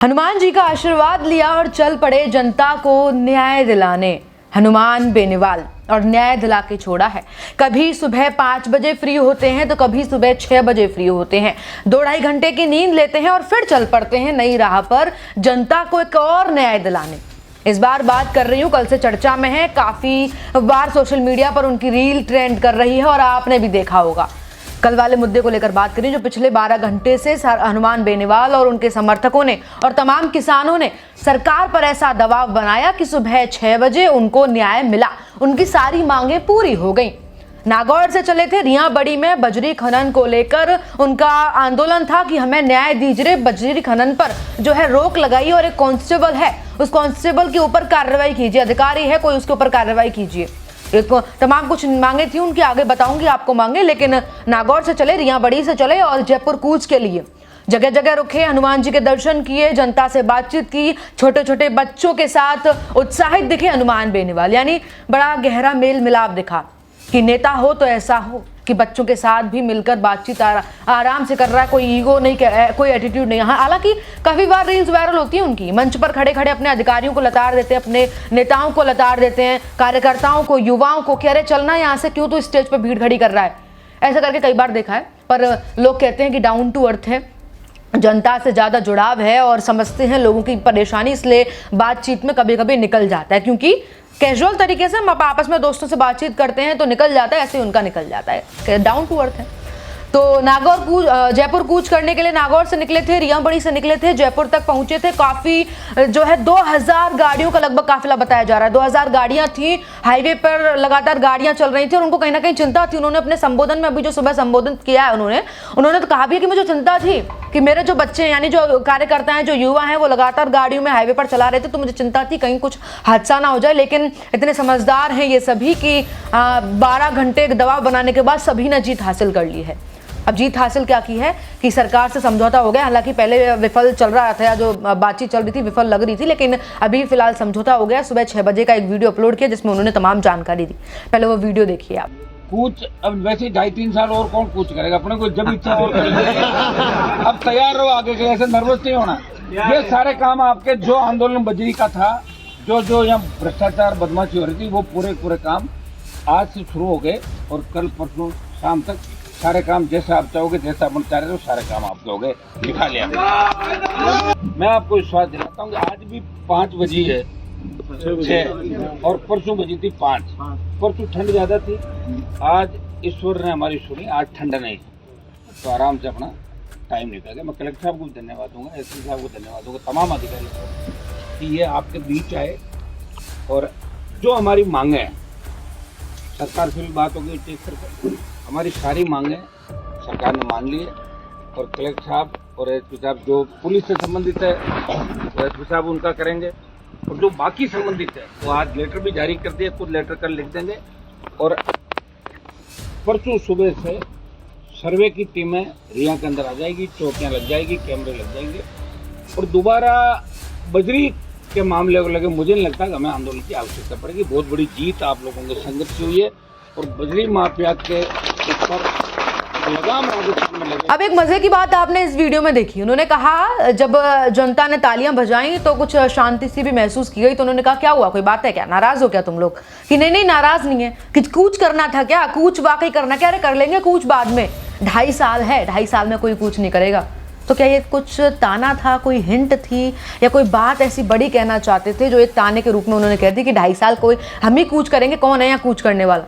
हनुमान जी का आशीर्वाद लिया और चल पड़े जनता को न्याय दिलाने। हनुमान बेनीवाल और न्याय दिला के छोड़ा है। कभी सुबह 5 बजे फ्री होते हैं तो कभी सुबह 6 बजे फ्री होते हैं। 2-2.5 घंटे की नींद लेते हैं और फिर चल पड़ते हैं नई राह पर जनता को एक और न्याय दिलाने। इस बार बात कर रही हूँ, कल से चर्चा में है, काफी बार सोशल मीडिया पर उनकी रील ट्रेंड कर रही है और आपने भी देखा होगा। कल वाले मुद्दे को लेकर बात करें जो पिछले 12 घंटे से हनुमान बेनीवाल और उनके समर्थकों ने और तमाम किसानों ने सरकार पर ऐसा दबाव बनाया कि सुबह 6 बजे उनको न्याय मिला, उनकी सारी मांगें पूरी हो गई। नागौर से चले थे रिया बड़ी में बजरी खनन को लेकर उनका आंदोलन था कि हमें न्याय दीजिए, बजरी खनन पर जो है रोक लगाई और एक कांस्टेबल है उस कांस्टेबल के ऊपर कार्रवाई कीजिए, अधिकारी है कोई उसके ऊपर कार्रवाई कीजिए। एक तमाम कुछ मांगे थी उनकी, आगे बताऊंगी आपको मांगे। लेकिन नागौर से चले, रिया बड़ी से चले और जयपुर कूच के लिए जगह जगह रुके, हनुमान जी के दर्शन किए, जनता से बातचीत की, छोटे छोटे बच्चों के साथ उत्साहित दिखे हनुमान बेनीवाल। यानी बड़ा गहरा मेल मिलाप दिखा कि नेता हो तो ऐसा हो कि बच्चों के साथ भी मिलकर बातचीत आराम से कर रहा है, कोई ईगो नहीं, कोई एटीट्यूड नहीं। हालांकि काफी बार रील्स वायरल होती है उनकी, मंच पर खड़े खड़े अपने अधिकारियों को लताड़ देते हैं, अपने नेताओं को लताड़ देते हैं, कार्यकर्ताओं को, युवाओं को कि अरे चलना यहाँ से, क्यों तो स्टेज पर भीड़ खड़ी कर रहा है। ऐसा करके कई बार देखा है, पर लोग कहते हैं कि डाउन टू अर्थ है, जनता से ज़्यादा जुड़ाव है और समझते हैं लोगों की परेशानी, इसलिए बातचीत में कभी कभी निकल जाता है। क्योंकि कैजुअल तरीके से हम आपस में दोस्तों से बातचीत करते हैं तो निकल जाता है, ऐसे ही उनका निकल जाता है, डाउन टू अर्थ है। तो जयपुर कूच करने के लिए नागौर से निकले थे, रिया बड़ी से निकले थे, जयपुर तक पहुंचे थे। काफी जो है 2000 गाड़ियों का लगभग काफिला बताया जा रहा है। 2000 गाड़ियां थी, हाईवे पर लगातार गाड़ियां चल रही थी और उनको कहीं ना कहीं चिंता थी। उन्होंने अपने संबोधन में अभी जो सुबह संबोधन किया है उन्होंने तो कहा भी है कि मुझे चिंता थी कि मेरे जो बच्चे यानी जो कार्यकर्ता हैं, जो युवा हैं, वो लगातार गाड़ियों में हाईवे पर चला रहे थे, तो मुझे चिंता थी कहीं कुछ हादसा ना हो जाए। लेकिन इतने समझदार हैं ये सभी कि 12 घंटे दबाव बनाने के बाद सभी ने जीत हासिल कर ली है। अब जीत हासिल क्या की है कि सरकार से समझौता हो गया। हालांकि पहले विफल चल रहा था, जो बातचीत चल रही थी विफल लग रही थी, लेकिन अभी फिलहाल समझौता हो गया। सुबह 6 बजे का एक वीडियो अपलोड किया जिसमें उन्होंने तमाम जानकारी दी। पहले वो वीडियो देखिए आप। कूच अब वैसे 2.5-3 साल और कौन कूच करेगा, अपने को जब इच्छा और करेंगे। अब तैयार रहो आगे के, ऐसे नर्वस नहीं होना। ये सारे काम आपके जो आंदोलन बजरी का था, जो यहाँ भ्रष्टाचार बदमाशी हो रही थी, वो पूरे काम आज से शुरू हो गए और कल परसों शाम तक सारे काम जैसे आप चाहोगे, जैसा अपन चाह रहे हो, सारे काम आपके हो गए, दिखा लिया। मैं आपको विश्वास दिलाता हूँ कि आज भी 5 बजी है 6 और परसों बजी थी 5। परसों ठंड ज्यादा थी, आज ईश्वर ने हमारी सुनी, आज ठंड नहीं, तो आराम से अपना टाइम निकल गया। मैं कलेक्टर साहब को भी धन्यवाद दूंगा, एसपी साहब को धन्यवाद दूंगा, तमाम अधिकारी को कि ये आपके बीच आए और जो हमारी मांगे हैं, सरकार से भी बात हो गई टेक करके, हमारी सारी मांगे सरकार ने मान ली है। और कलेक्टर साहब और एसपी साहब जो पुलिस से संबंधित है, तो एसपी साहब उनका करेंगे, और जो बाकी संबंधित है वो आज लेटर भी जारी कर दिए, खुद लेटर कर लिख देंगे। और परसों सुबह से सर्वे की टीमें रिया के अंदर आ जाएगी, चौकियां लग जाएगी, कैमरे लग जाएंगे और दोबारा बजरी के मामले को लगे मुझे नहीं लगता कि हमें आंदोलन की आवश्यकता पड़ेगी। बहुत बड़ी जीत आप लोगों के संघर्ष से हुई है और बजरी माफिया के ऊपर लगाम राजस्थान में लगे। अब एक मजे की बात आपने इस वीडियो में देखी, उन्होंने कहा जब जनता ने तालियां बजाई तो कुछ शांति सी भी महसूस की गई। तो उन्होंने कहा क्या हुआ, कोई बात है क्या, नाराज हो क्या तुम लोग? कि नहीं नाराज नहीं है, कि कूच करना था क्या, कूच वाकई करना क्या, अरे कर लेंगे कूच बाद में, 2.5 साल है, 2.5 साल में कोई कूच नहीं करेगा। तो क्या ये कुछ ताना था, कोई हिंट थी या कोई बात ऐसी बड़ी कहना चाहते थे जो एक ताने के रूप में उन्होंने कह दी कि 2.5 साल कोई हम ही कूच करेंगे, कौन है यहाँ कूच करने वाला?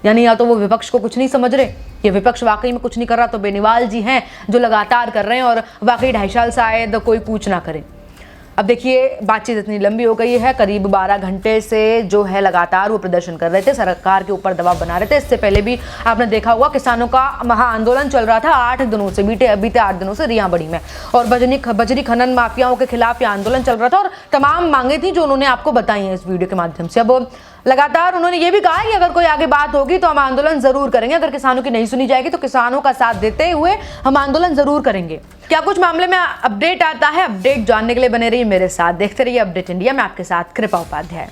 यानी या तो वो विपक्ष को कुछ नहीं समझ रहे, ये विपक्ष वाकई में कुछ नहीं कर रहा, तो बेनीवाल जी हैं जो लगातार कर रहे हैं और वाकई 2.5 साल शायद कोई कूच ना करे। अब देखिए बातचीत इतनी लंबी हो गई है, करीब 12 घंटे से जो है लगातार वो प्रदर्शन कर रहे थे, सरकार के ऊपर दबाव बना रहे थे। इससे पहले भी आपने देखा होगा किसानों का महा आंदोलन चल रहा था 8 दिनों से, बीते 8 दिनों से रिया बड़ी में, और बजरी खनन माफियाओं के खिलाफ ये आंदोलन चल रहा था और तमाम मांगे थी जो उन्होंने आपको बताई हैं इस वीडियो के माध्यम से। अब लगातार उन्होंने ये भी कहा है कि अगर कोई आगे बात होगी तो हम आंदोलन जरूर करेंगे, अगर किसानों की नहीं सुनी जाएगी तो किसानों का साथ देते हुए हम आंदोलन जरूर करेंगे। क्या कुछ मामले में अपडेट आता है, अपडेट जानने के लिए बने रहिए मेरे साथ, देखते रहिए अपडेट इंडिया में, आपके साथ कृपा उपाध्याय।